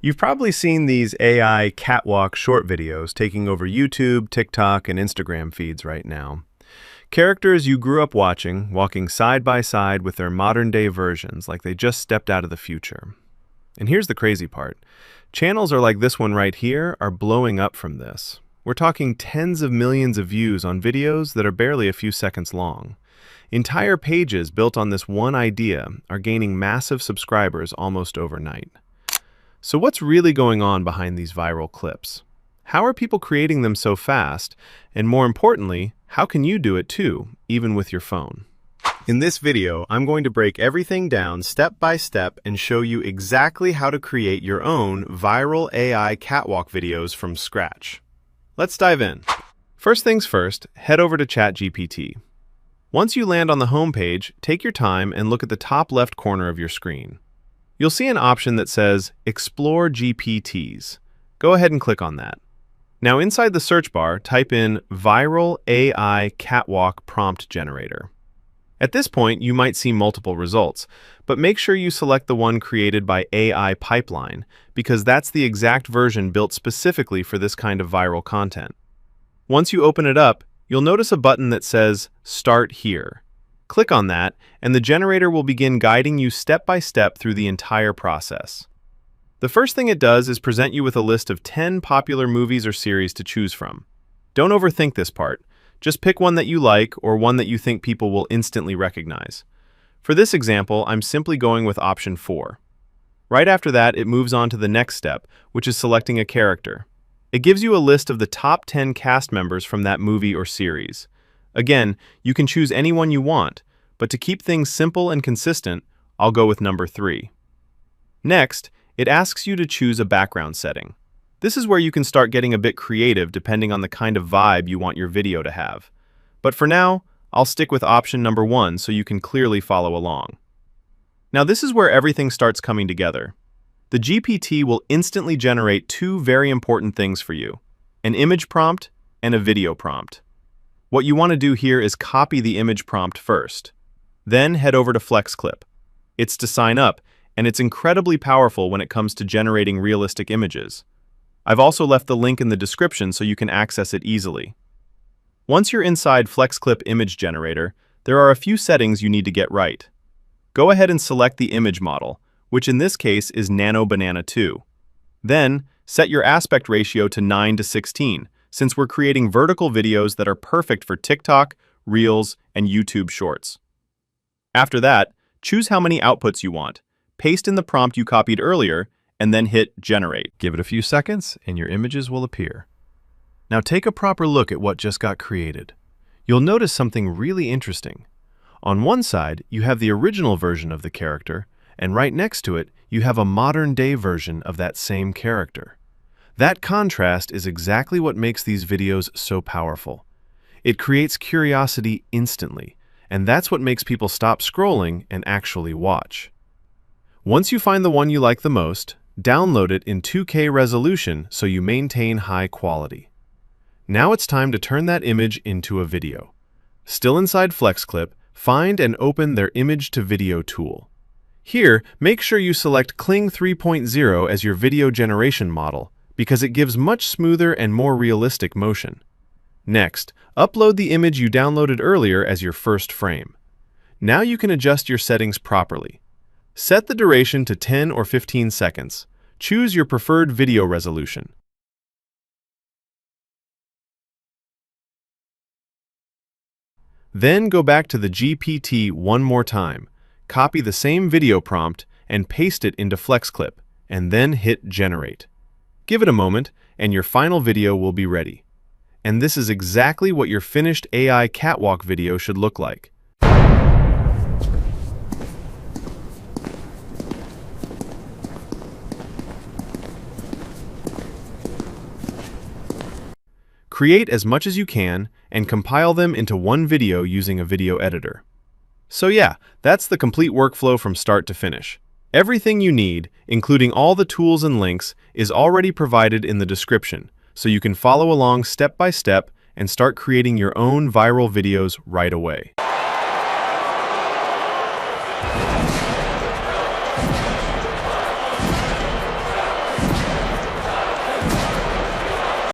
You've probably seen these AI catwalk short videos taking over YouTube, TikTok, and Instagram feeds right now. Characters you grew up watching, walking side by side with their modern-day versions like they just stepped out of the future. And here's the crazy part. Channels are like this one right here are blowing up from this. We're talking tens of millions of views on videos that are barely a few seconds long. Entire pages built on this one idea are gaining massive subscribers almost overnight. So what's really going on behind these viral clips? How are people creating them so fast? And more importantly, how can you do it too, even with your phone? In this video, I'm going to break everything down step by step and show you exactly how to create your own viral AI catwalk videos from scratch. Let's dive in. First things first, head over to ChatGPT. Once you land on the home page, take your time and look at the top left corner of your screen. You'll see an option that says Explore GPTs. Go ahead and click on that. Now inside the search bar, type in Viral AI Catwalk Prompt Generator. At this point, you might see multiple results, but make sure you select the one created by AI Pipeline, because that's the exact version built specifically for this kind of viral content. Once you open it up, you'll notice a button that says Start Here. Click on that, and the generator will begin guiding you step by step through the entire process. The first thing it does is present you with a list of 10 popular movies or series to choose from. Don't overthink this part. Just pick one that you like or one that you think people will instantly recognize. For this example, I'm simply going with option 4. Right after that, it moves on to the next step, which is selecting a character. It gives you a list of the top 10 cast members from that movie or series. Again, you can choose anyone you want, but to keep things simple and consistent, I'll go with number 3. Next, it asks you to choose a background setting. This is where you can start getting a bit creative depending on the kind of vibe you want your video to have. But for now, I'll stick with option number 1 so you can clearly follow along. Now this is where everything starts coming together. The GPT will instantly generate two very important things for you: an image prompt and a video prompt. What you want to do here is copy the image prompt first. Then head over to FlexClip. It's to sign up, and it's incredibly powerful when it comes to generating realistic images. I've also left the link in the description so you can access it easily. Once you're inside FlexClip Image Generator, there are a few settings you need to get right. Go ahead and select the image model, which in this case is Nano Banana 2. Then, set your aspect ratio to 9:16, since we're creating vertical videos that are perfect for TikTok, Reels, and YouTube Shorts. After that, choose how many outputs you want, paste in the prompt you copied earlier, and then hit Generate. Give it a few seconds, and your images will appear. Now take a proper look at what just got created. You'll notice something really interesting. On one side, you have the original version of the character, and right next to it, you have a modern-day version of that same character. That contrast is exactly what makes these videos so powerful. It creates curiosity instantly, and that's what makes people stop scrolling and actually watch. Once you find the one you like the most, download it in 2K resolution so you maintain high quality. Now it's time to turn that image into a video. Still inside FlexClip, find and open their Image to Video tool. Here, make sure you select Kling 3.0 as your video generation model, because it gives much smoother and more realistic motion. Next, upload the image you downloaded earlier as your first frame. Now you can adjust your settings properly. Set the duration to 10 or 15 seconds. Choose your preferred video resolution. Then go back to the GPT one more time, copy the same video prompt, and paste it into FlexClip, and then hit Generate. Give it a moment, and your final video will be ready. And this is exactly what your finished AI catwalk video should look like. Create as much as you can and compile them into one video using a video editor. So yeah, that's the complete workflow from start to finish. Everything you need, including all the tools and links, is already provided in the description, so you can follow along step by step and start creating your own viral videos right away.